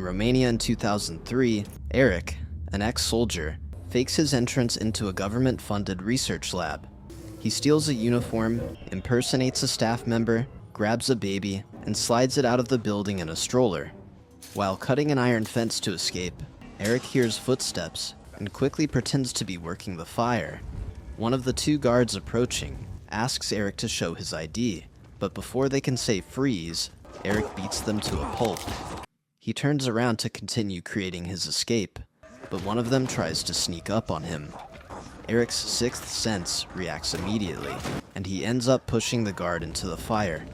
Romania in 2003, Eric, an ex-soldier, fakes his entrance into a government-funded research lab. He steals a uniform, impersonates a staff member, grabs a baby, and slides it out of the building in a stroller. While cutting an iron fence to escape, Eric hears footsteps and quickly pretends to be working the fire. One of the two guards approaching asks Eric to show his ID, but before they can say freeze, Eric beats them to a pulp. He turns around to continue creating his escape, but one of them tries to sneak up on him. Eric's sixth sense reacts immediately, and he ends up pushing the guard into the fire.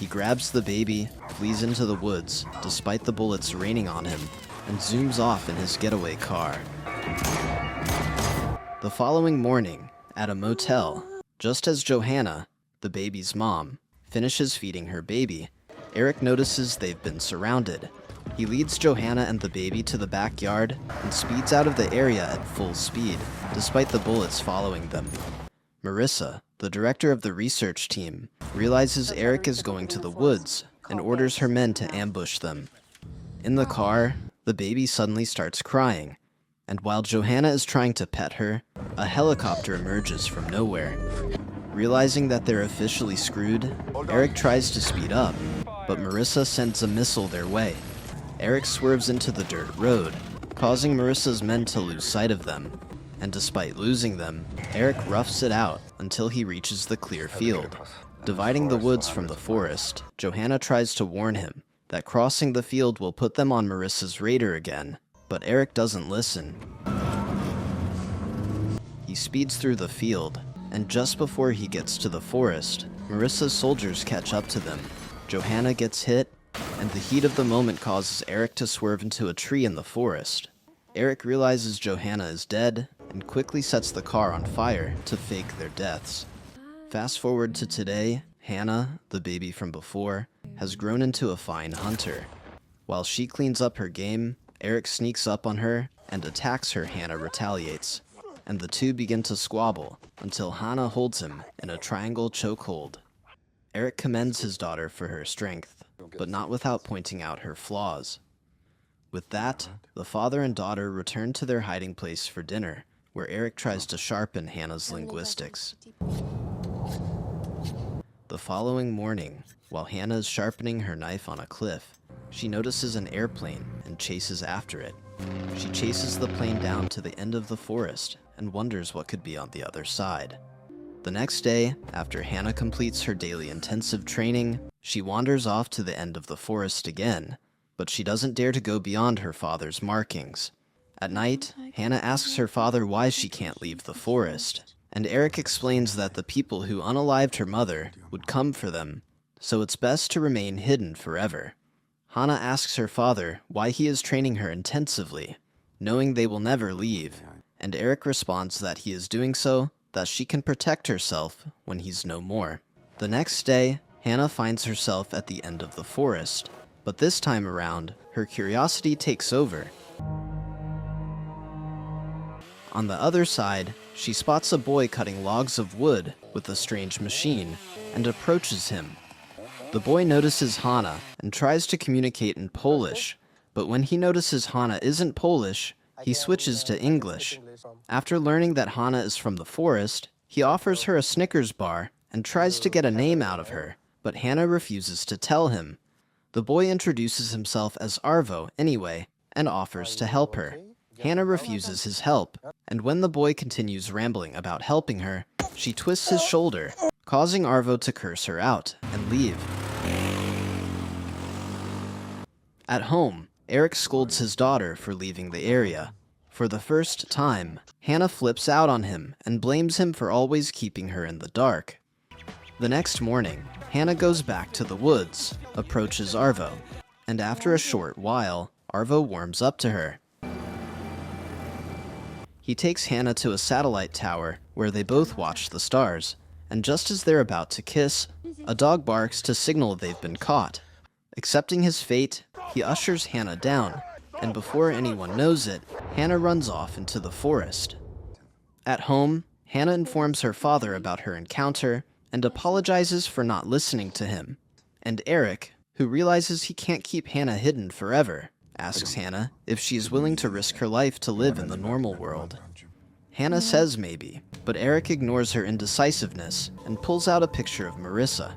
He grabs the baby, flees into the woods, despite the bullets raining on him, and zooms off in his getaway car. The following morning, at a motel, just as Johanna, the baby's mom, finishes feeding her baby, Eric notices they've been surrounded. He leads Johanna and the baby to the backyard and speeds out of the area at full speed, despite the bullets following them. Marissa, the director of the research team, realizes Eric is going to the woods and orders her men to ambush them. In the car, the baby suddenly starts crying, and while Johanna is trying to pet her, a helicopter emerges from nowhere. Realizing that they're officially screwed, Eric tries to speed up, but Marissa sends a missile their way. Eric swerves into the dirt road, causing Marissa's men to lose sight of them. And despite losing them, Eric roughs it out until he reaches the clear field. Dividing the woods from the forest, Johanna tries to warn him that crossing the field will put them on Marissa's radar again, but Eric doesn't listen. He speeds through the field, and just before he gets to the forest, Marissa's soldiers catch up to them. Johanna gets hit, and the heat of the moment causes Eric to swerve into a tree in the forest. Eric realizes Johanna is dead, and quickly sets the car on fire to fake their deaths. Fast forward to today, Hanna, the baby from before, has grown into a fine hunter. While she cleans up her game, Eric sneaks up on her and attacks her. Hanna retaliates, and the two begin to squabble until Hanna holds him in a triangle chokehold. Eric commends his daughter for her strength, but not without pointing out her flaws. With that, the father and daughter return to their hiding place for dinner, where Eric tries to sharpen Hanna's linguistics. The following morning, while Hanna is sharpening her knife on a cliff, she notices an airplane and chases after it. She chases the plane down to the end of the forest and wonders what could be on the other side. The next day, after Hanna completes her daily intensive training, she wanders off to the end of the forest again, but she doesn't dare to go beyond her father's markings. At night, Hanna asks her father why she can't leave the forest, and Eric explains that the people who unalived her mother would come for them, so it's best to remain hidden forever. Hanna asks her father why he is training her intensively, knowing they will never leave, and Eric responds that he is doing so that she can protect herself when he's no more. The next day, Hanna finds herself at the end of the forest, but this time around, her curiosity takes over. On the other side, she spots a boy cutting logs of wood with a strange machine and approaches him. The boy notices Hanna and tries to communicate in Polish, but when he notices Hanna isn't Polish, he switches to English. After learning that Hanna is from the forest, he offers her a Snickers bar and tries to get a name out of her, but Hanna refuses to tell him. The boy introduces himself as Arvo anyway and offers to help her. Hanna refuses his help, and when the boy continues rambling about helping her, she twists his shoulder, causing Arvo to curse her out and leave. At home, Eric scolds his daughter for leaving the area. For the first time, Hanna flips out on him and blames him for always keeping her in the dark. The next morning, Hanna goes back to the woods, approaches Arvo, and after a short while, Arvo warms up to her. He takes Hanna to a satellite tower where they both watch the stars, and just as they're about to kiss, a dog barks to signal they've been caught. Accepting his fate, he ushers Hanna down, and before anyone knows it, Hanna runs off into the forest. At home, Hanna informs her father about her encounter and apologizes for not listening to him. And Eric, who realizes he can't keep Hanna hidden forever, asks Hanna if she's willing to risk her life to live in the normal world. Hanna says maybe, but Eric ignores her indecisiveness and pulls out a picture of Marissa.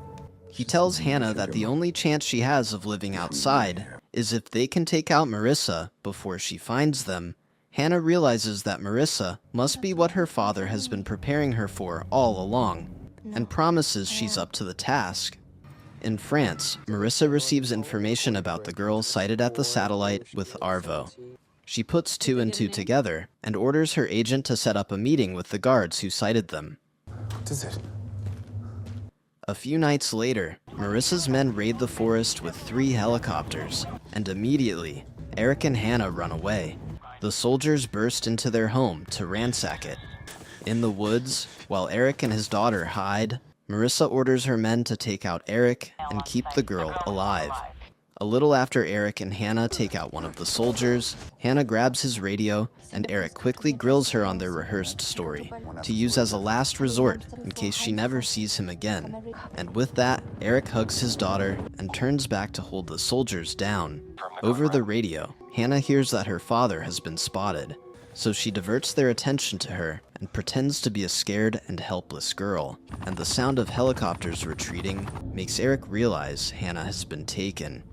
He tells Hanna that the only chance she has of living outside is if they can take out Marissa before she finds them. Hanna realizes that Marissa must be what her father has been preparing her for all along, and promises she's up to the task. In France, Marissa receives information about the girl sighted at the satellite with Arvo. She puts two and two together and orders her agent to set up a meeting with the guards who sighted them. What is it? A few nights later, Marissa's men raid the forest with 3 helicopters, and immediately, Eric and Hanna run away. The soldiers burst into their home to ransack it. In the woods, while Eric and his daughter hide, Marissa orders her men to take out Eric and keep the girl alive. A little after Eric and Hanna take out one of the soldiers, Hanna grabs his radio, and Eric quickly grills her on their rehearsed story, to use as a last resort in case she never sees him again. And with that, Eric hugs his daughter and turns back to hold the soldiers down. Over the radio, Hanna hears that her father has been spotted, so she diverts their attention to her and pretends to be a scared and helpless girl, and the sound of helicopters retreating makes Eric realize Hanna has been taken.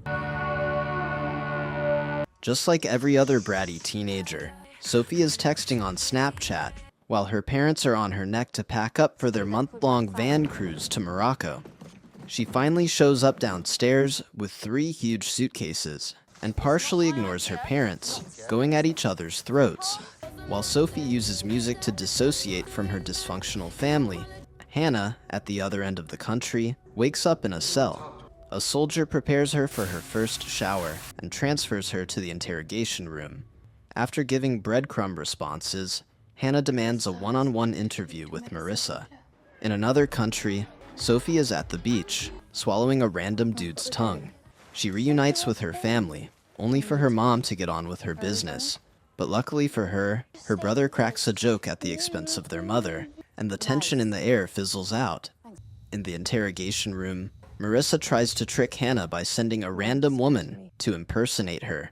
Just like every other bratty teenager, Sophie is texting on Snapchat while her parents are on her neck to pack up for their month-long van cruise to Morocco. She finally shows up downstairs with 3 huge suitcases and partially ignores her parents, going at each other's throats. While Sophie uses music to dissociate from her dysfunctional family, Hanna, at the other end of the country, wakes up in a cell. A soldier prepares her for her first shower and transfers her to the interrogation room. After giving breadcrumb responses, Hanna demands a one-on-one interview with Marissa. In another country, Sophie is at the beach, swallowing a random dude's tongue. She reunites with her family, only for her mom to get on with her business. But luckily for her, her brother cracks a joke at the expense of their mother, and the tension in the air fizzles out. In the interrogation room, Marissa tries to trick Hanna by sending a random woman to impersonate her.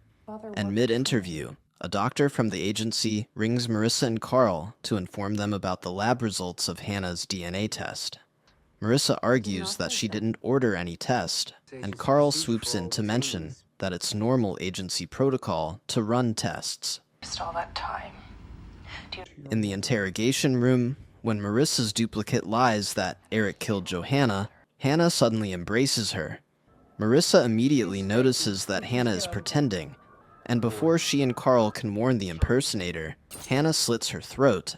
And mid-interview, a doctor from the agency rings Marissa and Carl to inform them about the lab results of Hanna's DNA test. Marissa argues that she didn't order any test, and Carl swoops in to mention that it's normal agency protocol to run tests. All that time. In the interrogation room, when Marissa's duplicate lies that Eric killed Johanna, Hanna suddenly embraces her. Marissa immediately notices that Hanna is pretending, and before she and Carl can warn the impersonator, Hanna slits her throat.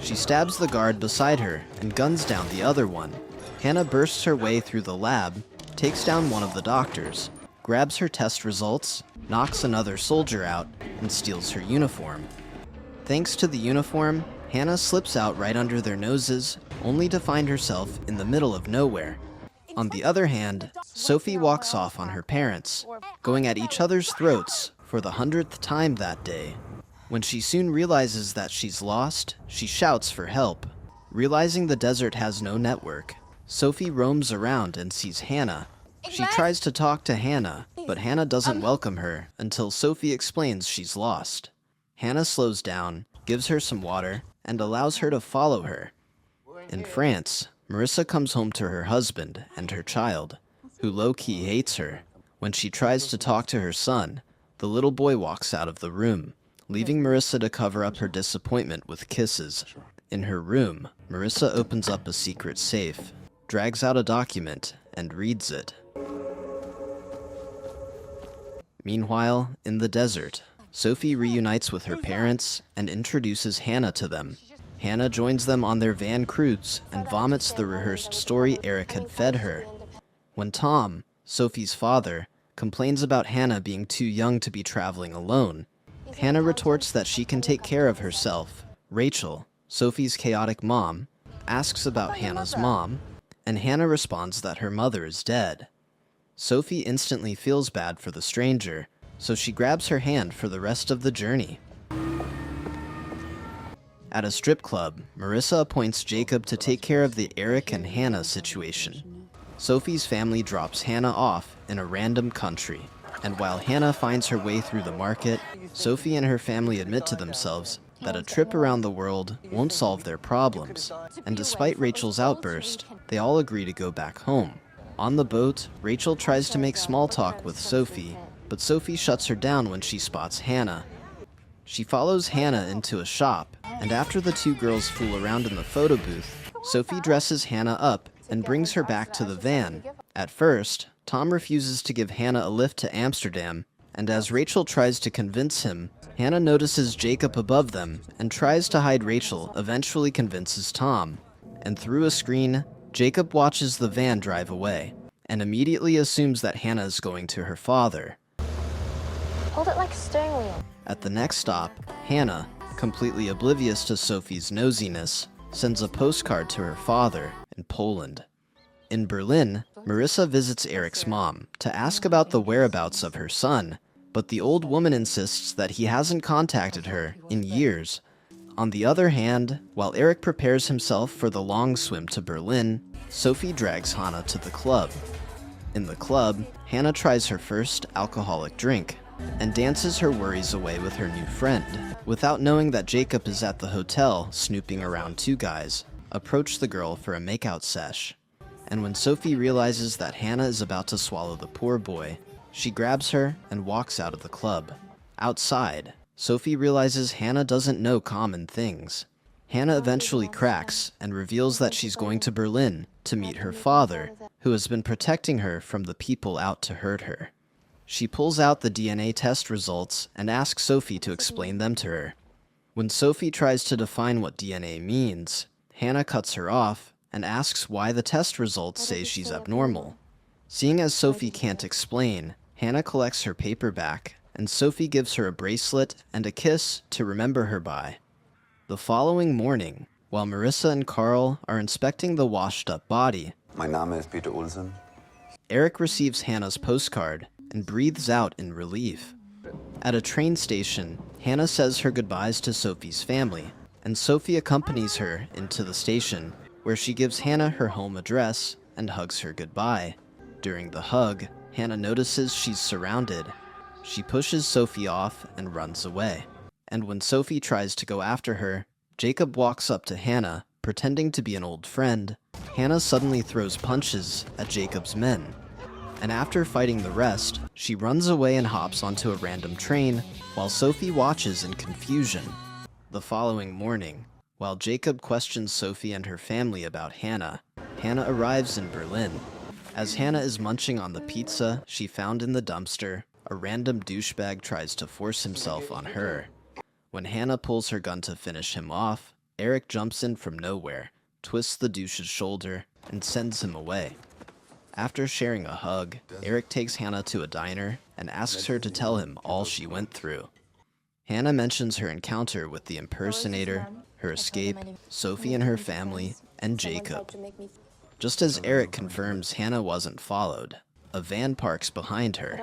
She stabs the guard beside her and guns down the other one. Hanna bursts her way through the lab, takes down one of the doctors, grabs her test results, knocks another soldier out, and steals her uniform. Thanks to the uniform, Hanna slips out right under their noses, only to find herself in the middle of nowhere. On the other hand, Sophie walks off on her parents, going at each other's throats for the 100th time that day. When she soon realizes that she's lost, she shouts for help. Realizing the desert has no network, Sophie roams around and sees Hanna. She tries to talk to Hanna, but Hanna doesn't welcome her until Sophie explains she's lost. Hanna slows down, gives her some water, and allows her to follow her. In France, Marissa comes home to her husband and her child, who low-key hates her. When she tries to talk to her son, the little boy walks out of the room, leaving Marissa to cover up her disappointment with kisses. In her room, Marissa opens up a secret safe, drags out a document, and reads it. Meanwhile, in the desert, Sophie reunites with her parents and introduces Hanna to them. Hanna joins them on their van cruise and vomits the rehearsed story Eric had fed her. When Tom, Sophie's father, complains about Hanna being too young to be traveling alone, Hanna retorts that she can take care of herself. Rachel, Sophie's chaotic mom, asks about Hanna's mom, and Hanna responds that her mother is dead. Sophie instantly feels bad for the stranger, so she grabs her hand for the rest of the journey. At a strip club, Marissa appoints Jacob to take care of the Eric and Hanna situation. Sophie's family drops Hanna off in a random country. And while Hanna finds her way through the market, Sophie and her family admit to themselves that a trip around the world won't solve their problems. And despite Rachel's outburst, they all agree to go back home. On the boat, Rachel tries to make small talk with Sophie, but Sophie shuts her down when she spots Hanna. She follows Hanna into a shop, and after the two girls fool around in the photo booth, Sophie dresses Hanna up and brings her back to the van. At first, Tom refuses to give Hanna a lift to Amsterdam, and as Rachel tries to convince him, Hanna notices Jacob above them and tries to hide Rachel, eventually convinces Tom. And through a screen, Jacob watches the van drive away, and immediately assumes that Hanna is going to her father. Hold it like a steering wheel. At the next stop, Hanna, completely oblivious to Sophie's nosiness, sends a postcard to her father in Poland. In Berlin, Marissa visits Eric's mom to ask about the whereabouts of her son, but the old woman insists that he hasn't contacted her in years. On the other hand, while Eric prepares himself for the long swim to Berlin, Sophie drags Hanna to the club. In the club, Hanna tries her first alcoholic drink and dances her worries away with her new friend, without knowing that Jacob is at the hotel snooping around two guys, approach the girl for a makeout sesh. And when Sophie realizes that Hanna is about to swallow the poor boy, she grabs her and walks out of the club. Outside, Sophie realizes Hanna doesn't know common things. Hanna eventually cracks and reveals that she's going to Berlin to meet her father, who has been protecting her from the people out to hurt her. She pulls out the DNA test results and asks Sophie to explain them to her. When Sophie tries to define what DNA means, Hanna cuts her off and asks why the test results say she's abnormal. Seeing as Sophie can't explain, Hanna collects her paper back, and Sophie gives her a bracelet and a kiss to remember her by. The following morning, while Marissa and Carl are inspecting the washed-up body, Mein Name ist Peter Olsen. Eric receives Hanna's postcard and breathes out in relief. At a train station, Hanna says her goodbyes to Sophie's family, and Sophie accompanies her into the station, where she gives Hanna her home address and hugs her goodbye. During the hug, Hanna notices she's surrounded. She pushes Sophie off and runs away. And when Sophie tries to go after her, Jacob walks up to Hanna, pretending to be an old friend. Hanna suddenly throws punches at Jacob's men. And after fighting the rest, she runs away and hops onto a random train, while Sophie watches in confusion. The following morning, while Jacob questions Sophie and her family about Hanna, Hanna arrives in Berlin. As Hanna is munching on the pizza she found in the dumpster, a random douchebag tries to force himself on her. When Hanna pulls her gun to finish him off, Eric jumps in from nowhere, twists the douche's shoulder, and sends him away. After sharing a hug, Eric takes Hanna to a diner and asks her to tell him all she went through. Hanna mentions her encounter with the impersonator, her escape, Sophie and her family, and Jacob. Just as Eric confirms Hanna wasn't followed, a van parks behind her.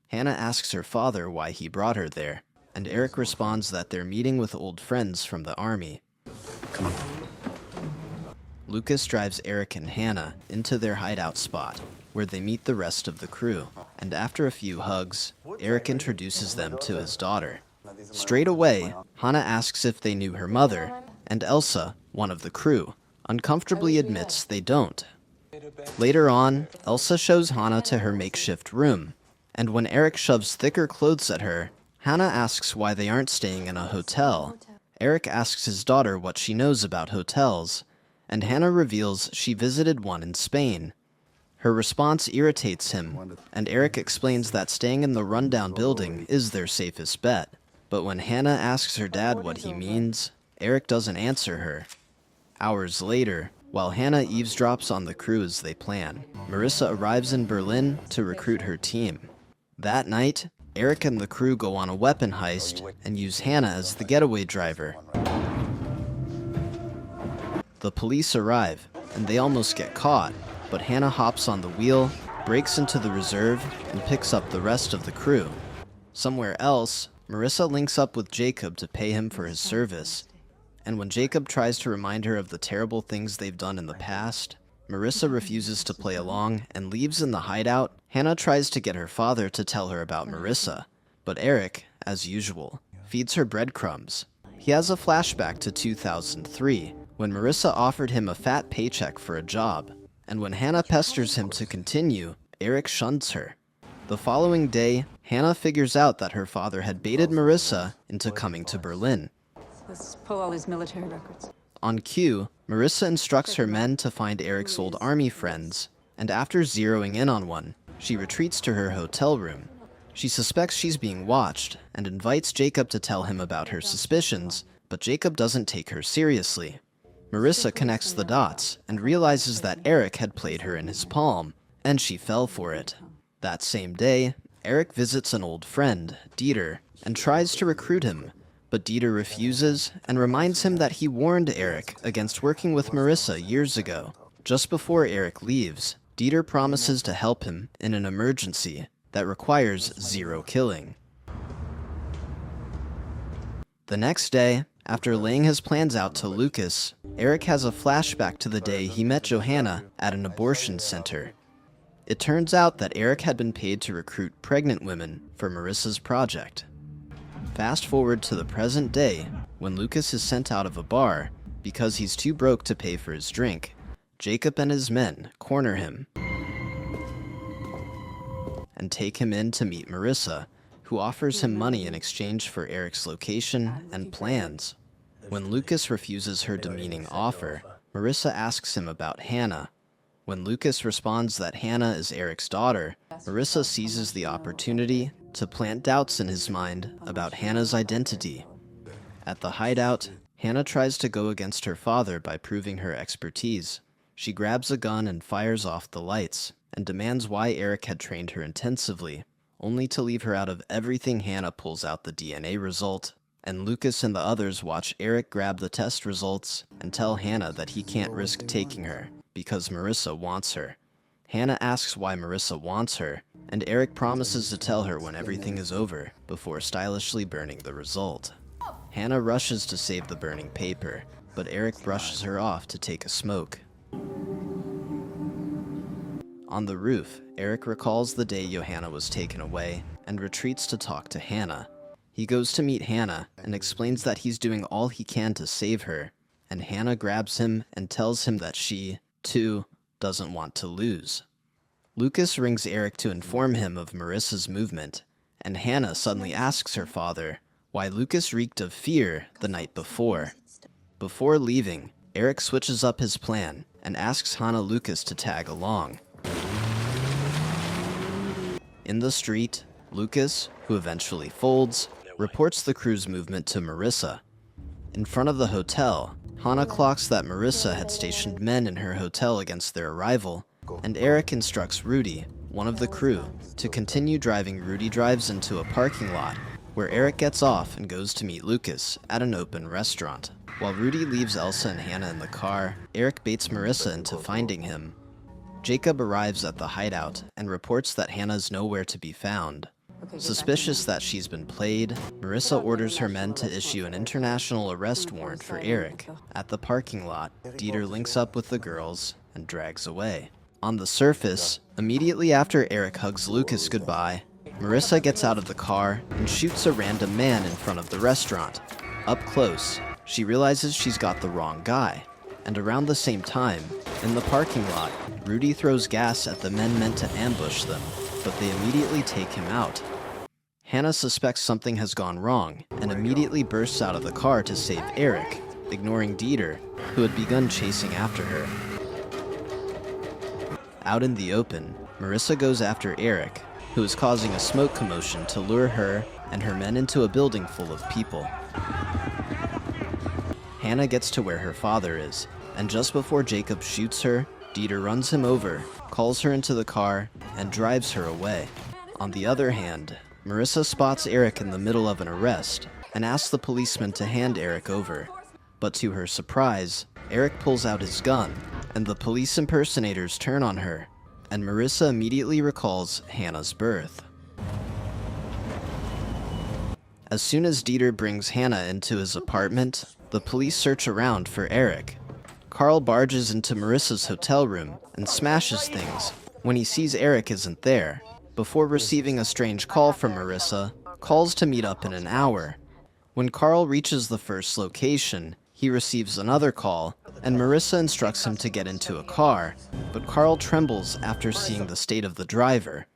Hanna asks her father why he brought her there, and Eric responds that they're meeting with old friends from the army. Come on. Lucas drives Eric and Hanna into their hideout spot, where they meet the rest of the crew, and after a few hugs, Eric introduces them to his daughter. Straight away, Hanna asks if they knew her mother, and Elsa, one of the crew, uncomfortably admits they don't. Later on, Elsa shows Hanna to her makeshift room, and when Eric shoves thicker clothes at her, Hanna asks why they aren't staying in a hotel. Eric asks his daughter what she knows about hotels, and Hanna reveals she visited one in Spain. Her response irritates him, and Eric explains that staying in the rundown building is their safest bet. But when Hanna asks her dad what he means, Eric doesn't answer her. Hours later, while Hanna eavesdrops on the crew as they plan, Marissa arrives in Berlin to recruit her team. That night, Eric and the crew go on a weapon heist and use Hanna as the getaway driver. The police arrive, and they almost get caught, but Hanna hops on the wheel, breaks into the reserve, and picks up the rest of the crew. Somewhere else, Marissa links up with Jacob to pay him for his service. And when Jacob tries to remind her of the terrible things they've done in the past, Marissa refuses to play along and leaves in the hideout. Hanna tries to get her father to tell her about Marissa, but Eric, as usual, feeds her breadcrumbs. He has a flashback to 2003, when Marissa offered him a fat paycheck for a job, and when Hanna pesters him to continue, Eric shuns her. The following day, Hanna figures out that her father had baited Marissa into coming to Berlin. Let's pull all his military records. On cue, Marissa instructs her men to find Eric's old army friends, and after zeroing in on one, she retreats to her hotel room. She suspects she's being watched, and invites Jacob to tell him about her suspicions, but Jacob doesn't take her seriously. Marissa connects the dots, and realizes that Eric had played her in his palm, and she fell for it. That same day, Eric visits an old friend, Dieter, and tries to recruit him, but Dieter refuses and reminds him that he warned Eric against working with Marissa years ago. Just before Eric leaves, Dieter promises to help him in an emergency that requires zero killing. The next day, after laying his plans out to Lucas, Eric has a flashback to the day he met Johanna at an abortion center. It turns out that Eric had been paid to recruit pregnant women for Marissa's project. Fast forward to the present day, when Lucas is sent out of a bar because he's too broke to pay for his drink. Jacob and his men corner him and take him in to meet Marissa, who offers him money in exchange for Eric's location and plans. When Lucas refuses her demeaning offer, Marissa asks him about Hanna. When Lucas responds that Hanna is Eric's daughter, Marissa seizes the opportunity to plant doubts in his mind about Hanna's identity. At the hideout, Hanna tries to go against her father by proving her expertise. She grabs a gun and fires off the lights, and demands why Eric had trained her intensively, only to leave her out of everything. Hanna pulls out the DNA result, and Lucas and the others watch Eric grab the test results and tell Hanna that he can't risk taking her because Marissa wants her. Hanna asks why Marissa wants her, and Eric promises to tell her when everything is over before stylishly burning the result. Hanna rushes to save the burning paper, but Eric brushes her off to take a smoke. On the roof, Eric recalls the day Johanna was taken away and retreats to talk to Hanna. He goes to meet Hanna and explains that he's doing all he can to save her, and Hanna grabs him and tells him that she, too, doesn't want to lose. Lucas rings Eric to inform him of Marissa's movement, and Hanna suddenly asks her father why Lucas reeked of fear the night before. Before leaving, Eric switches up his plan and asks Hanna Lucas to tag along. In the street, Lucas, who eventually folds, reports the crew's movement to Marissa. In front of the hotel, Hanna clocks that Marissa had stationed men in her hotel against their arrival, and Eric instructs Rudy, one of the crew, to continue driving. Rudy drives into a parking lot, where Eric gets off and goes to meet Lucas at an open restaurant. While Rudy leaves Elsa and Hanna in the car, Eric baits Marissa into finding him. Jacob arrives at the hideout and reports that Hanna's nowhere to be found. Suspicious that she's been played, Marissa orders her men to issue an international arrest warrant for Eric. At the parking lot, Dieter links up with the girls and drags away. On the surface, immediately after Eric hugs Lucas goodbye, Marissa gets out of the car and shoots a random man in front of the restaurant. Up close, she realizes she's got the wrong guy. And around the same time, in the parking lot, Rudy throws gas at the men meant to ambush them, but they immediately take him out. Hanna suspects something has gone wrong and immediately bursts out of the car to save Eric, ignoring Dieter, who had begun chasing after her. Out in the open, Marissa goes after Eric, who is causing a smoke commotion to lure her and her men into a building full of people. Hanna gets to where her father is, and just before Jacob shoots her, Dieter runs him over, calls her into the car, and drives her away. On the other hand, Marissa spots Eric in the middle of an arrest and asks the policeman to hand Eric over. But to her surprise, Eric pulls out his gun, and the police impersonators turn on her, and Marissa immediately recalls Hanna's birth. As soon as Dieter brings Hanna into his apartment, the police search around for Eric. Carl barges into Marissa's hotel room and smashes things when he sees Eric isn't there, before receiving a strange call from Marissa, calls to meet up in an hour. When Carl reaches the first location, he receives another call, and Marissa instructs him to get into a car, but Carl trembles after seeing the state of the driver.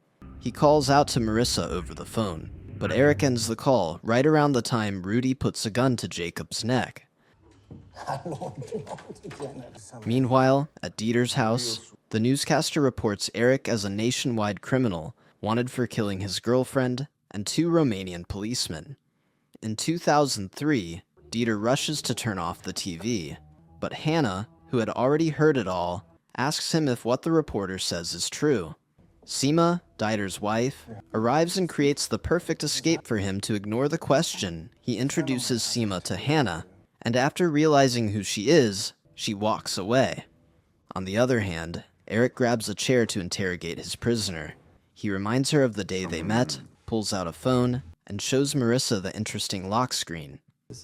He calls out to Marissa over the phone, but Eric ends the call right around the time Rudy puts a gun to Jacob's neck. Meanwhile, at Dieter's house, the newscaster reports Eric as a nationwide criminal, wanted for killing his girlfriend and 2 Romanian policemen. In 2003, Dieter rushes to turn off the TV, but Hanna, who had already heard it all, asks him if what the reporter says is true. Seema, Dieter's wife, arrives and creates the perfect escape for him to ignore the question. He introduces Seema to Hanna, and after realizing who she is, she walks away. On the other hand, Eric grabs a chair to interrogate his prisoner. He reminds her of the day they met, pulls out a phone, and shows Marissa the interesting lock screen.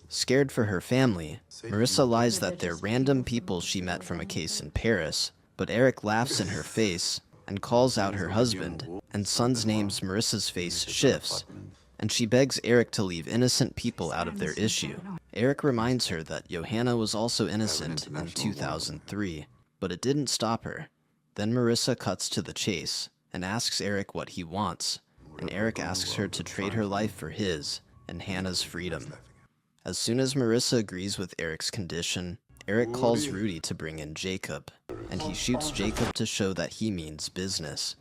Scared for her family, Marissa lies that they're random people she met from a case in Paris, but Eric laughs in her face and calls out her husband, and son's names. Marissa's face shifts, and she begs Eric to leave innocent people out of their issue. Eric reminds her that Johanna was also innocent in 2003, but it didn't stop her. Then Marissa cuts to the chase and asks Eric what he wants, and Eric asks her to trade her life for his and Hannah's freedom. As soon as Marissa agrees with Eric's condition, Eric calls Rudy to bring in Jacob, and he shoots Jacob to show that he means business.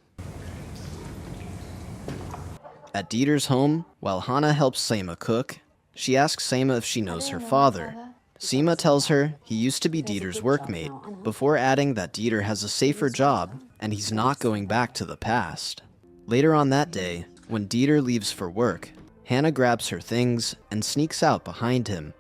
At Dieter's home, while Hanna helps Seema cook, she asks Seema if she knows her father. Seema tells her he used to be Dieter's workmate, before adding that Dieter has a safer job and he's not going back to the past. Later on that day, when Dieter leaves for work, Hanna grabs her things and sneaks out behind him.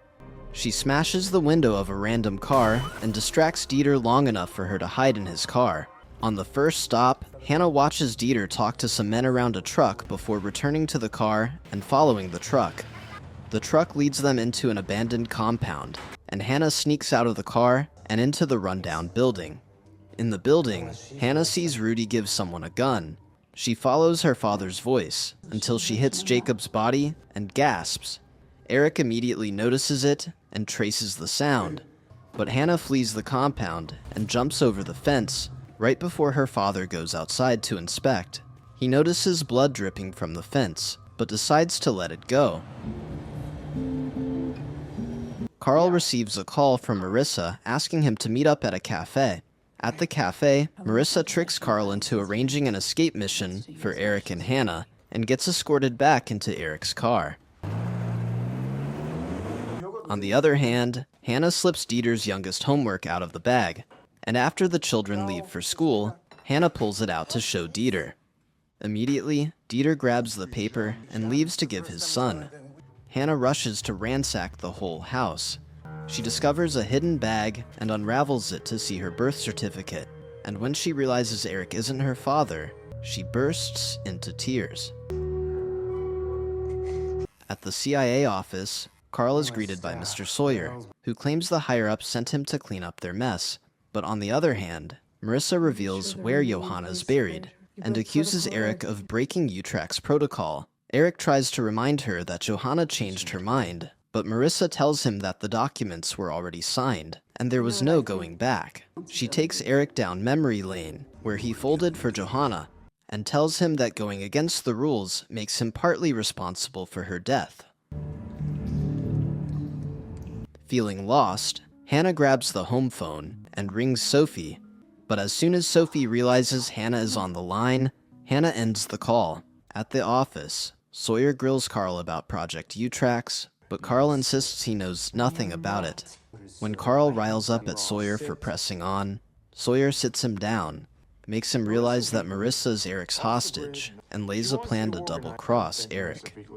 She smashes the window of a random car and distracts Dieter long enough for her to hide in his car. On the first stop, Hanna watches Dieter talk to some men around a truck before returning to the car and following the truck. The truck leads them into an abandoned compound, and Hanna sneaks out of the car and into the rundown building. In the building, Hanna sees Rudy give someone a gun. She follows her father's voice until she hits Jacob's body and gasps. Eric immediately notices it and traces the sound, but Hanna flees the compound and jumps over the fence right before her father goes outside to inspect. He notices blood dripping from the fence, but decides to let it go. Carl receives a call from Marissa asking him to meet up at a cafe. At the cafe, Marissa tricks Carl into arranging an escape mission for Eric and Hanna and gets escorted back into Eric's car. On the other hand, Hanna slips Dieter's youngest homework out of the bag, and after the children leave for school, Hanna pulls it out to show Dieter. Immediately, Dieter grabs the paper and leaves to give his son. Hanna rushes to ransack the whole house. She discovers a hidden bag and unravels it to see her birth certificate, and when she realizes Eric isn't her father, she bursts into tears. At the CIA office, Carl is greeted by Mr. Sawyer, who claims the higher-ups sent him to clean up their mess. But on the other hand, Marissa reveals where Johanna is buried, and accuses Eric of breaking Utrac's protocol. Eric tries to remind her that Johanna changed her mind, but Marissa tells him that the documents were already signed, and there was no going back. She takes Eric down memory lane, where he folded for Johanna, and tells him that going against the rules makes him partly responsible for her death. Feeling lost, Hanna grabs the home phone and rings Sophie, but as soon as Sophie realizes Hanna is on the line, Hanna ends the call. At the office, Sawyer grills Carl about Project Utrax, but Carl insists he knows nothing about it. When Carl riles up at Sawyer for pressing on, Sawyer sits him down, makes him realize that Marissa is Eric's hostage, and lays a plan to double-cross Eric.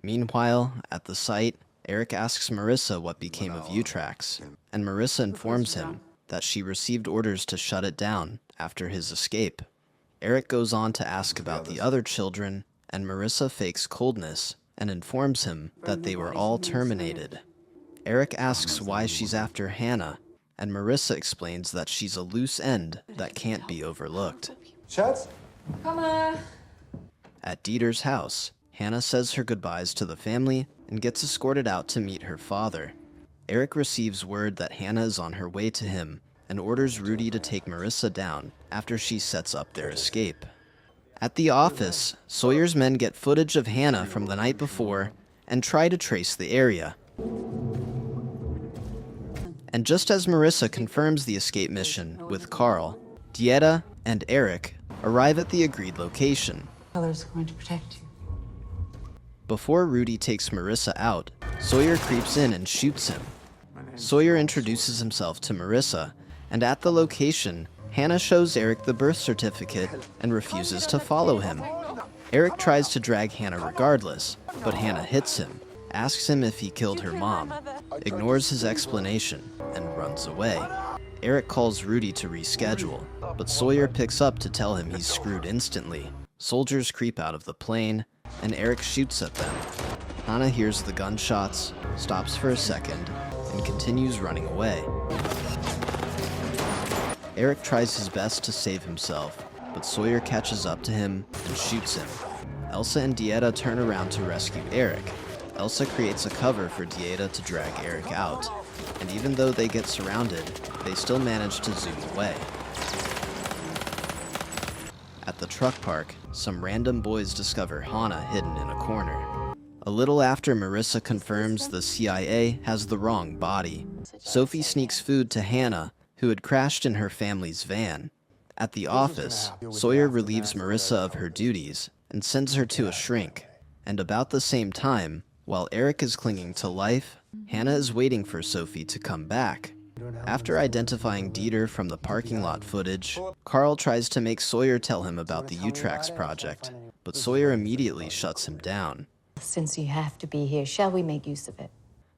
Meanwhile, at the site, Eric asks Marissa what became of Utrax, and Marissa informs him that she received orders to shut it down after his escape. Eric goes on to ask about the other children, and Marissa fakes coldness and informs him that they were all terminated. Eric asks why she's after Hanna, and Marissa explains that she's a loose end that can't be overlooked. Schatz? At Dieter's house, Hanna says her goodbyes to the family and gets escorted out to meet her father. Eric receives word that Hanna is on her way to him and orders Rudy to take Marissa down after she sets up their escape. At the office, Sawyer's men get footage of Hanna from the night before and try to trace the area. And just as Marissa confirms the escape mission with Carl, Dieta and Eric arrive at the agreed location. Color's going to protect you. Before Rudy takes Marissa out, Sawyer creeps in and shoots him. Sawyer introduces himself to Marissa, and at the location, Hanna shows Eric the birth certificate and refuses to follow him. Eric tries to drag Hanna regardless, but Hanna hits him, asks him if he killed her mom, ignores his explanation, and runs away. Eric calls Rudy to reschedule, but Sawyer picks up to tell him he's screwed instantly. Soldiers creep out of the plane, and Eric shoots at them. Hanna hears the gunshots, stops for a second, and continues running away. Eric tries his best to save himself, but Sawyer catches up to him and shoots him. Elsa and Dieta turn around to rescue Eric. Elsa creates a cover for Dieta to drag Eric out, and even though they get surrounded, they still manage to zoom away. At the truck park, some random boys discover Hanna hidden in a corner. A little after Marissa confirms the CIA has the wrong body, Sophie sneaks food to Hanna, who had crashed in her family's van. At the office, Sawyer relieves Marissa of her duties and sends her to a shrink. And about the same time, while Eric is clinging to life, Hanna is waiting for Sophie to come back. After identifying Dieter from the parking lot footage, Carl tries to make Sawyer tell him about the Utrax project, but Sawyer immediately shuts him down. Since you have to be here, shall we make use of it?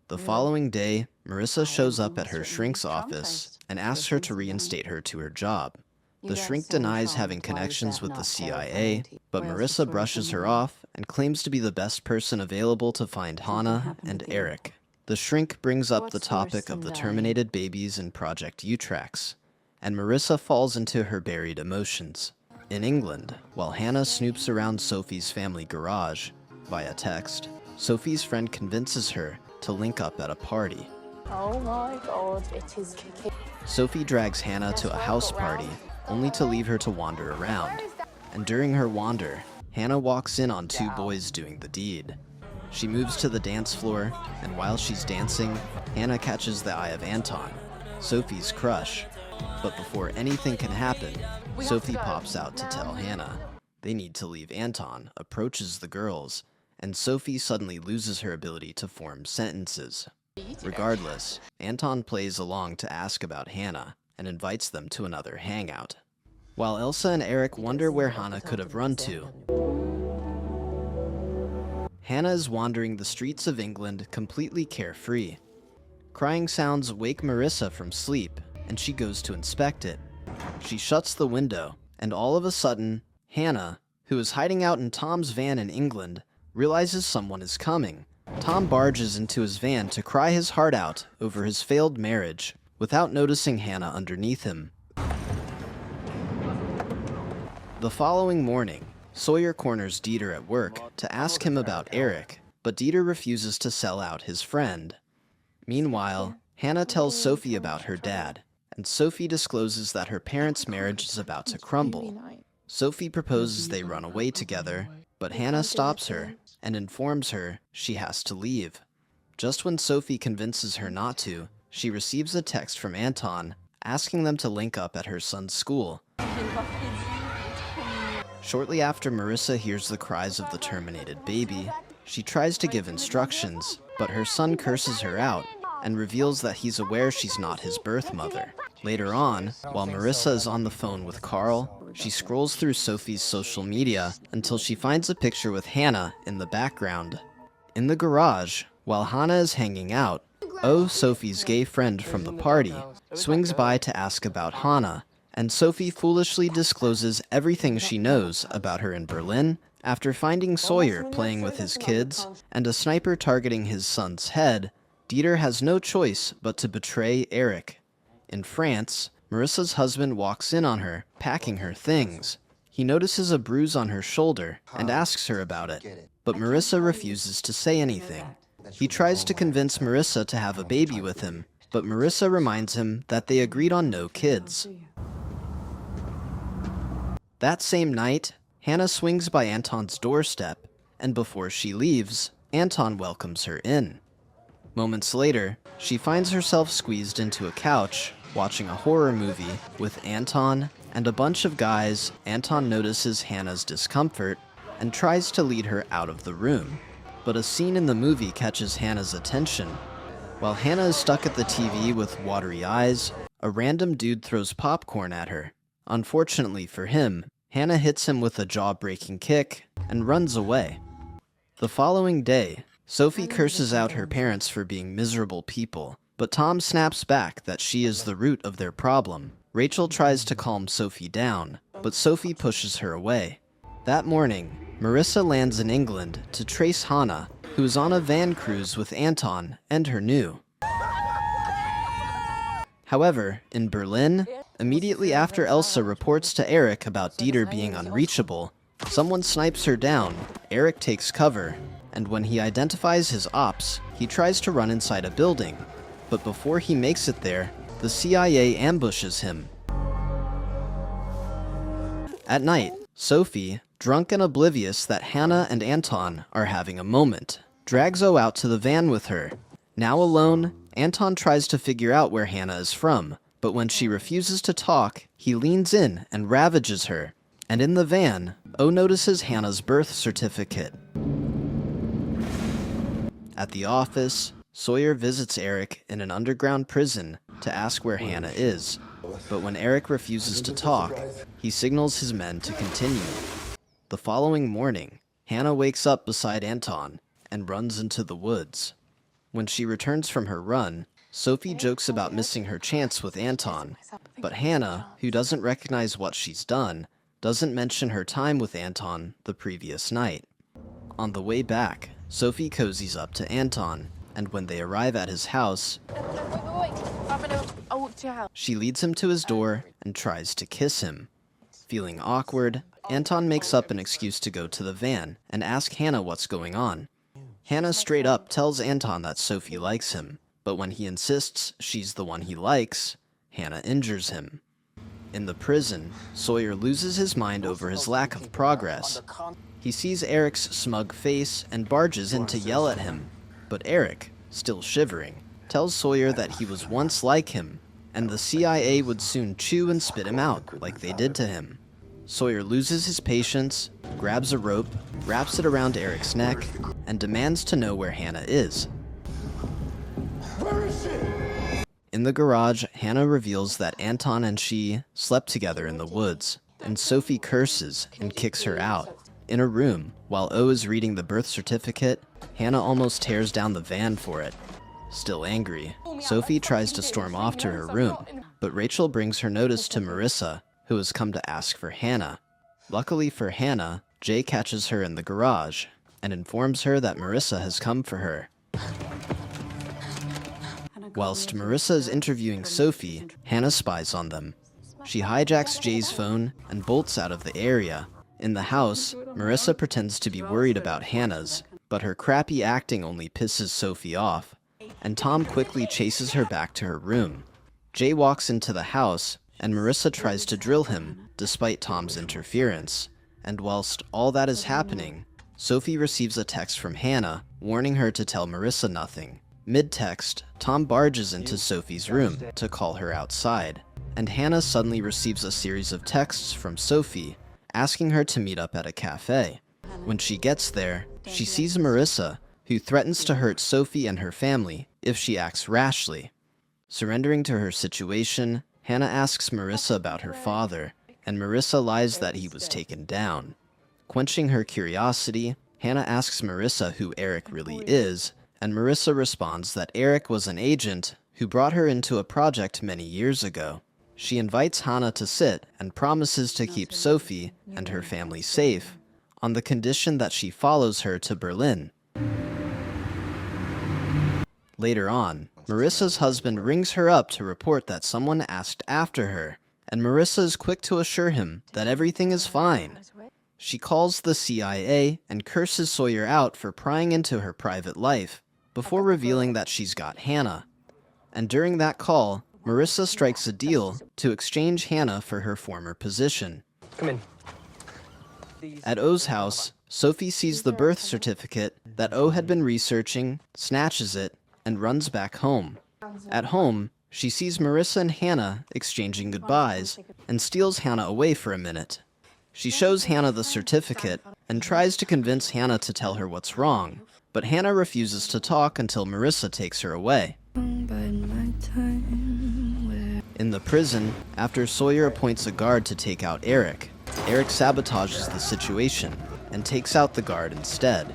The following day, Marissa shows up at her shrink's office and asks her to reinstate her to her job. The shrink denies having connections with the CIA, but Marissa brushes her off and claims to be the best person available to find Hanna and Eric. The shrink brings up the topic of the terminated babies in Project Utrax, and Marissa falls into her buried emotions. In England, while Hanna snoops around Sophie's family garage, via text, Sophie's friend convinces her to link up at a party. Oh my god, it is kicking. Sophie drags Hanna to a house party, only to leave her to wander around. And during her wander, Hanna walks in on two boys doing the deed. She moves to the dance floor, and while she's dancing, Hanna catches the eye of Anton, Sophie's crush. But before anything can happen, Sophie pops out to tell Hanna. They need to leave. Anton approaches the girls, and Sophie suddenly loses her ability to form sentences. Regardless, Anton plays along to ask about Hanna and invites them to another hangout. While Elsa and Eric wonder where Hanna could have run to, Hanna is wandering the streets of England completely carefree. Crying sounds wake Marissa from sleep, and she goes to inspect it. She shuts the window, and all of a sudden, Hanna, who is hiding out in Tom's van in England, realizes someone is coming. Tom barges into his van to cry his heart out over his failed marriage, without noticing Hanna underneath him. The following morning, Sawyer corners Dieter at work to ask him about Eric, but Dieter refuses to sell out his friend. Meanwhile, Hanna tells Sophie about her dad, and Sophie discloses that her parents' marriage is about to crumble. Sophie proposes they run away together, but Hanna stops her and informs her she has to leave. Just when Sophie convinces her not to, she receives a text from Anton asking them to link up at her son's school. Shortly after Marissa hears the cries of the terminated baby, she tries to give instructions, but her son curses her out and reveals that he's aware she's not his birth mother. Later on, while Marissa is on the phone with Carl, she scrolls through Sophie's social media until she finds a picture with Hanna in the background. In the garage, while Hanna is hanging out, Sophie's gay friend from the party, swings by to ask about Hanna, and Sophie foolishly discloses everything she knows about her in Berlin after finding Sawyer playing with his kids and a sniper targeting his son's head. Dieter has no choice but to betray Eric. In France, Marissa's husband walks in on her, packing her things. He notices a bruise on her shoulder and asks her about it, but Marissa refuses to say anything. He tries to convince Marissa to have a baby with him, but Marissa reminds him that they agreed on no kids. That same night, Hanna swings by Anton's doorstep, and before she leaves, Anton welcomes her in. Moments later, she finds herself squeezed into a couch, watching a horror movie with Anton and a bunch of guys. Anton notices Hanna's discomfort and tries to lead her out of the room. But a scene in the movie catches Hanna's attention. While Hanna is stuck at the TV with watery eyes, a random dude throws popcorn at her. Unfortunately for him, Hanna hits him with a jaw-breaking kick and runs away. The following day, Sophie curses out her parents for being miserable people, but Tom snaps back that she is the root of their problem. Rachel tries to calm Sophie down, but Sophie pushes her away. That morning, Marissa lands in England to trace Hanna, who is on a van cruise with Anton and her new. However, in Berlin, immediately after Elsa reports to Eric about Dieter being unreachable, someone snipes her down. Eric takes cover, and when he identifies his ops, he tries to run inside a building. But before he makes it there, the CIA ambushes him. At night, Sophie, drunk and oblivious that Hanna and Anton are having a moment, drags O out to the van with her. Now alone, Anton tries to figure out where Hanna is from, but when she refuses to talk, he leans in and ravages her. And in the van, O notices Hanna's birth certificate. At the office, Sawyer visits Eric in an underground prison to ask where Hanna is. But when Eric refuses to talk, he signals his men to continue. The following morning, Hanna wakes up beside Anton and runs into the woods. When she returns from her run, Sophie jokes about missing her chance with Anton, but Hanna, who doesn't recognize what she's done, doesn't mention her time with Anton the previous night. On the way back, Sophie cozies up to Anton, and when they arrive at his house, she leads him to his door and tries to kiss him. Feeling awkward, Anton makes up an excuse to go to the van and ask Hanna what's going on. Hanna straight up tells Anton that Sophie likes him, but when he insists she's the one he likes, Hanna injures him. In the prison, Sawyer loses his mind over his lack of progress. He sees Eric's smug face and barges in to yell at him, but Eric, still shivering, tells Sawyer that he was once like him, and the CIA would soon chew and spit him out like they did to him. Sawyer loses his patience, grabs a rope, wraps it around Eric's neck, and demands to know where Hanna is. Where is she? In the garage, Hanna reveals that Anton and she slept together in the woods, and Sophie curses and kicks her out. In a room, while O is reading the birth certificate, Hanna almost tears down the van for it. Still angry, Sophie tries to storm off to her room, but Rachel brings her notice to Marissa, who has come to ask for Hanna. Luckily for Hanna, Jay catches her in the garage and informs her that Marissa has come for her. Whilst Marissa is interviewing Sophie, Hanna spies on them. She hijacks Jay's phone and bolts out of the area. In the house, Marissa pretends to be worried about Hanna's, but her crappy acting only pisses Sophie off, and Tom quickly chases her back to her room. Jay walks into the house, and Marissa tries to drill him, despite Tom's interference. And whilst all that is happening, Sophie receives a text from Hanna, warning her to tell Marissa nothing. Mid-text, Tom barges into Sophie's room to call her outside, and Hanna suddenly receives a series of texts from Sophie, asking her to meet up at a cafe. When she gets there, she sees Marissa, who threatens to hurt Sophie and her family if she acts rashly. Surrendering to her situation, Hanna asks Marissa about her father, and Marissa lies that he was taken down. Quenching her curiosity, Hanna asks Marissa who Eric really is, and Marissa responds that Eric was an agent who brought her into a project many years ago. She invites Hanna to sit and promises to keep Sophie and her family safe, on the condition that she follows her to Berlin. Later on, Marissa's husband rings her up to report that someone asked after her, and Marissa is quick to assure him that everything is fine. She calls the CIA and curses Sawyer out for prying into her private life, before revealing that she's got Hanna. And during that call, Marissa strikes a deal to exchange Hanna for her former position. Come in. At O's house, Sophie sees the birth certificate that O had been researching, snatches it, and runs back home. At home, she sees Marissa and Hanna exchanging goodbyes and steals Hanna away for a minute. She shows Hanna the certificate and tries to convince Hanna to tell her what's wrong, but Hanna refuses to talk until Marissa takes her away. In the prison, after Sawyer appoints a guard to take out Eric sabotages the situation and takes out the guard instead.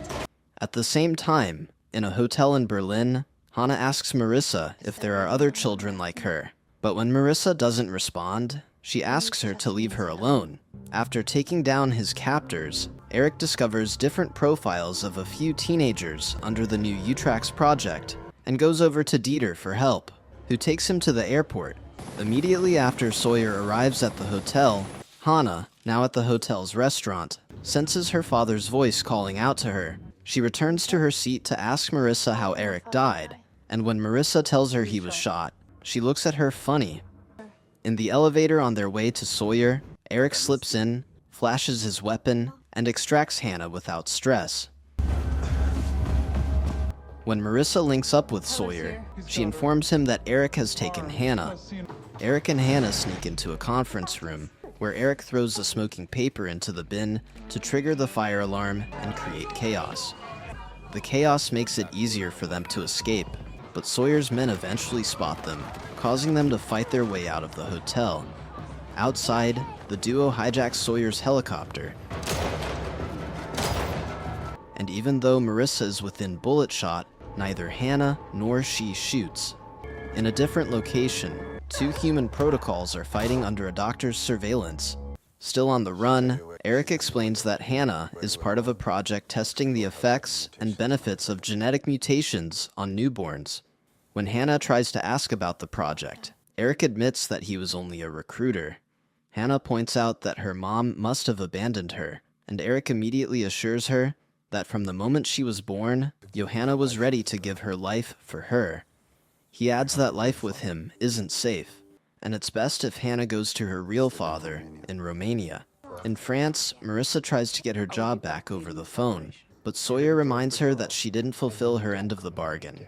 At the same time, in a hotel in Berlin, Hanna asks Marissa if there are other children like her, but when Marissa doesn't respond, she asks her to leave her alone. After taking down his captors, Eric discovers different profiles of a few teenagers under the new Utrax project and goes over to Dieter for help, who takes him to the airport. Immediately after Sawyer arrives at the hotel, Hanna, now at the hotel's restaurant, senses her father's voice calling out to her. She returns to her seat to ask Marissa how Eric died, and when Marissa tells her he was shot, she looks at her funny. In the elevator on their way to Sawyer, Eric slips in, flashes his weapon, and extracts Hanna without stress. When Marissa links up with Sawyer, she informs him that Eric has taken Hanna. Eric and Hanna sneak into a conference room, where Eric throws the smoking paper into the bin to trigger the fire alarm and create chaos. The chaos makes it easier for them to escape, but Sawyer's men eventually spot them, causing them to fight their way out of the hotel. Outside, the duo hijacks Sawyer's helicopter. And even though Marissa is within bullet shot, neither Hanna nor she shoots. In a different location, two human protocols are fighting under a doctor's surveillance. Still on the run, Eric explains that Hanna is part of a project testing the effects and benefits of genetic mutations on newborns. When Hanna tries to ask about the project, Eric admits that he was only a recruiter. Hanna points out that her mom must have abandoned her, and Eric immediately assures her that from the moment she was born, Johanna was ready to give her life for her. He adds that life with him isn't safe, and it's best if Hanna goes to her real father in Romania. In France, Marissa tries to get her job back over the phone, but Sawyer reminds her that she didn't fulfill her end of the bargain.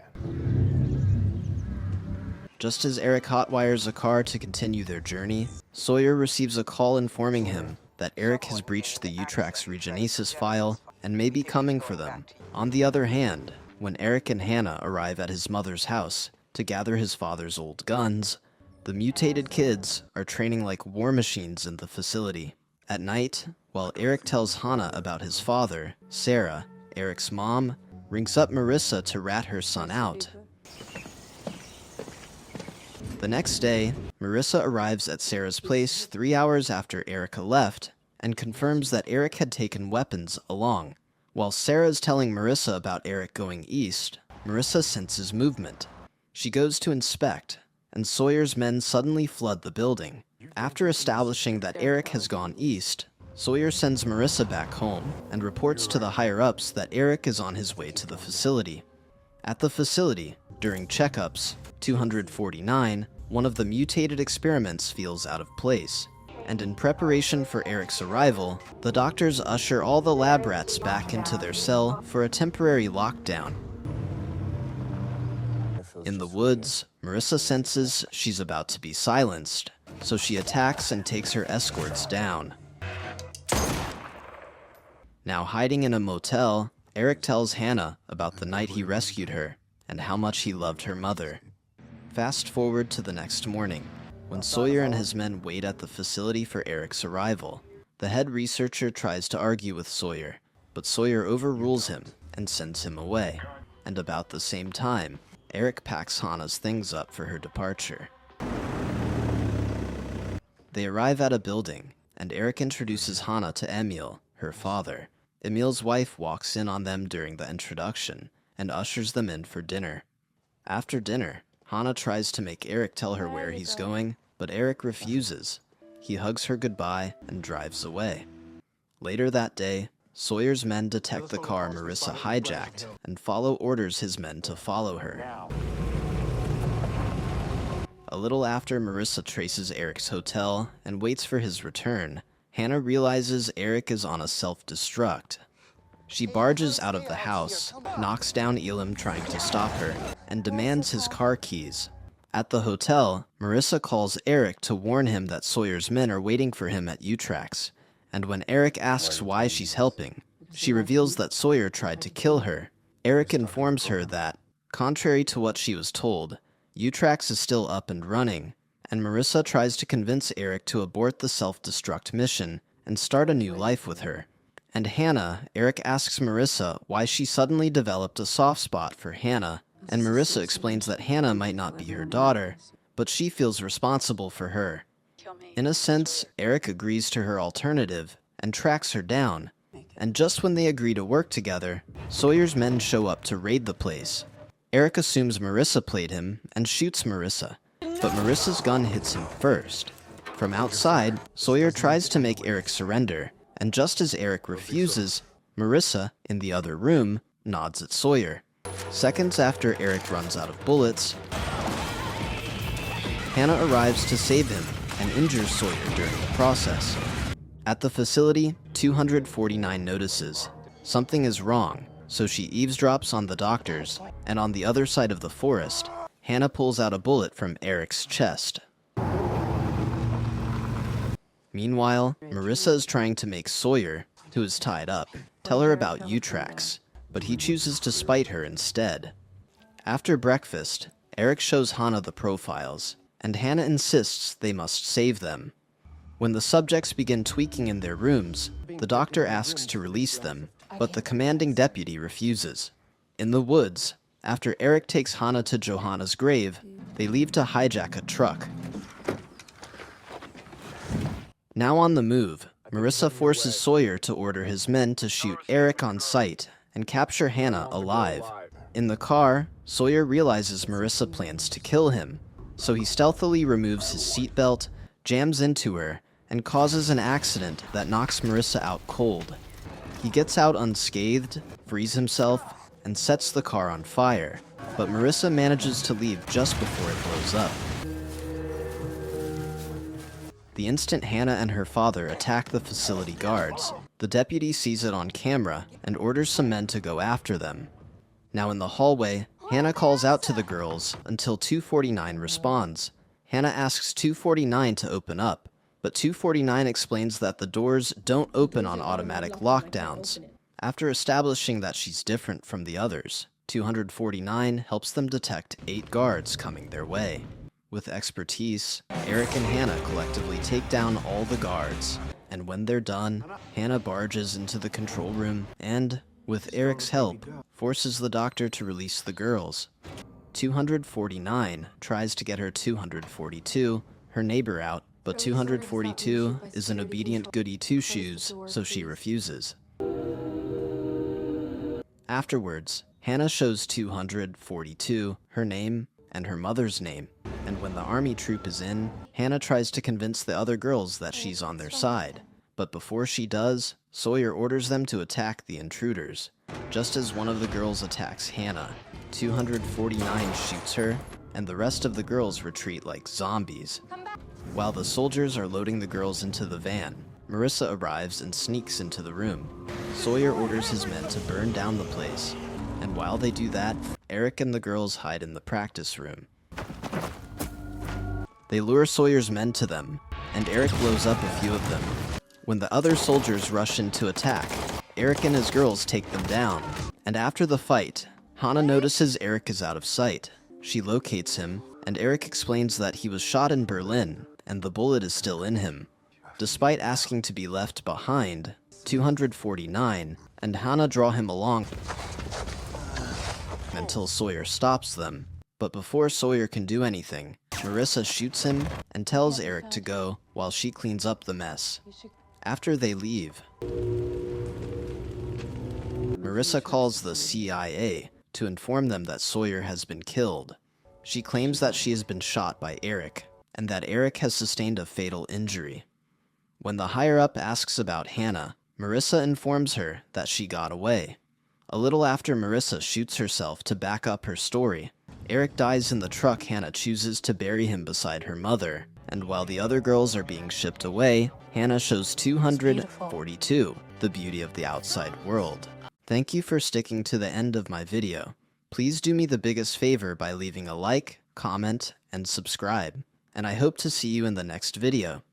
Just as Eric hotwires a car to continue their journey, Sawyer receives a call informing him that Eric has breached the Utrax Regenesis file and may be coming for them. On the other hand, when Eric and Hanna arrive at his mother's house to gather his father's old guns, the mutated kids are training like war machines in the facility. At night, while Eric tells Hanna about his father, Sarah, Eric's mom, rings up Marissa to rat her son out. The next day, Marissa arrives at Sarah's place 3 hours after Erica left and confirms that Eric had taken weapons along. While Sarah is telling Marissa about Eric going east, Marissa senses movement. She goes to inspect, and Sawyer's men suddenly flood the building. After establishing that Eric has gone east, Sawyer sends Marissa back home and reports to the higher-ups that Eric is on his way to the facility. At the facility, during checkups, 249, one of the mutated experiments feels out of place. And in preparation for Eric's arrival, the doctors usher all the lab rats back into their cell for a temporary lockdown. In the woods, Marissa senses she's about to be silenced, so she attacks and takes her escorts down. Now hiding in a motel, Eric tells Hanna about the night he rescued her and how much he loved her mother. Fast forward to the next morning, when Sawyer and his men wait at the facility for Eric's arrival. The head researcher tries to argue with Sawyer, but Sawyer overrules him and sends him away. And about the same time, Eric packs Hanna's things up for her departure. They arrive at a building, and Eric introduces Hanna to Emil, her father. Emil's wife walks in on them during the introduction and ushers them in for dinner. After dinner, Hanna tries to make Eric tell her where he's going, but Eric refuses. He hugs her goodbye and drives away. Later that day, Sawyer's men detect the car Marissa hijacked and Follow orders his men to follow her. A little after Marissa traces Eric's hotel and waits for his return, Hanna realizes Eric is on a self-destruct. She barges out of the house, knocks down Elam trying to stop her, and demands his car keys. At the hotel, Marissa calls Eric to warn him that Sawyer's men are waiting for him at U-Tracks, and when Eric asks why she's helping, she reveals that Sawyer tried to kill her. Eric informs her that, contrary to what she was told, U-Tracks is still up and running, and Marissa tries to convince Eric to abort the self-destruct mission and start a new life with her. And Hanna, Eric asks Marissa why she suddenly developed a soft spot for Hanna, and Marissa explains that Hanna might not be her daughter, but she feels responsible for her. In a sense, Eric agrees to her alternative and tracks her down, and just when they agree to work together, Sawyer's men show up to raid the place. Eric assumes Marissa played him and shoots Marissa, but Marissa's gun hits him first. From outside, Sawyer tries to make Eric surrender, and just as Eric refuses, Marissa, in the other room, nods at Sawyer. Seconds after Eric runs out of bullets, Hanna arrives to save him and injures Sawyer during the process. At the facility, 249 notices. Something is wrong, so she eavesdrops on the doctors, and on the other side of the forest, Hanna pulls out a bullet from Eric's chest. Meanwhile, Marissa is trying to make Sawyer, who is tied up, tell her about U-Tracks, but he chooses to spite her instead. After breakfast, Eric shows Hanna the profiles, and Hanna insists they must save them. When the subjects begin tweaking in their rooms, the doctor asks to release them, but the commanding deputy refuses. In the woods, after Eric takes Hanna to Johanna's grave, they leave to hijack a truck. Now on the move, Marissa forces Sawyer to order his men to shoot Eric on sight and capture Hanna alive. In the car, Sawyer realizes Marissa plans to kill him, so he stealthily removes his seatbelt, jams into her, and causes an accident that knocks Marissa out cold. He gets out unscathed, frees himself, and sets the car on fire, but Marissa manages to leave just before it blows up. The instant Hanna and her father attack the facility guards, the deputy sees it on camera and orders some men to go after them. Now in the hallway, Hanna calls out to the girls until 249 responds. Hanna asks 249 to open up, but 249 explains that the doors don't open on automatic lockdowns. After establishing that she's different from the others, 249 helps them detect 8 guards coming their way. With expertise, Eric and Hanna collectively take down all the guards, and when they're done, Hanna barges into the control room and, with Eric's help, forces the doctor to release the girls. 249 tries to get her 242, her neighbor, out, but 242 is an obedient goody two-shoes, so she refuses. Afterwards, Hanna shows 242 her name and her mother's name, and when the army troop is in, Hanna tries to convince the other girls that she's on their side. But before she does, Sawyer orders them to attack the intruders. Just as one of the girls attacks Hanna, 249 shoots her, and the rest of the girls retreat like zombies. While the soldiers are loading the girls into the van, Marissa arrives and sneaks into the room. Sawyer orders his men to burn down the place, and while they do that, Eric and the girls hide in the practice room. They lure Sawyer's men to them, and Eric blows up a few of them. When the other soldiers rush in to attack, Eric and his girls take them down, and after the fight, Hanna notices Eric is out of sight. She locates him, and Eric explains that he was shot in Berlin, and the bullet is still in him. Despite asking to be left behind, 249 and Hanna draw him along until Sawyer stops them. But before Sawyer can do anything, Marissa shoots him and tells Eric to go while she cleans up the mess. After they leave, Marissa calls the CIA to inform them that Sawyer has been killed. She claims that she has been shot by Eric, and that Eric has sustained a fatal injury. When the higher-up asks about Hanna, Marissa informs her that she got away. A little after Marissa shoots herself to back up her story, Eric dies in the truck Hanna chooses to bury him beside her mother, and while the other girls are being shipped away, Hanna shows 242, the beauty of the outside world. Thank you for sticking to the end of my video. Please do me the biggest favor by leaving a like, comment, and subscribe, and I hope to see you in the next video.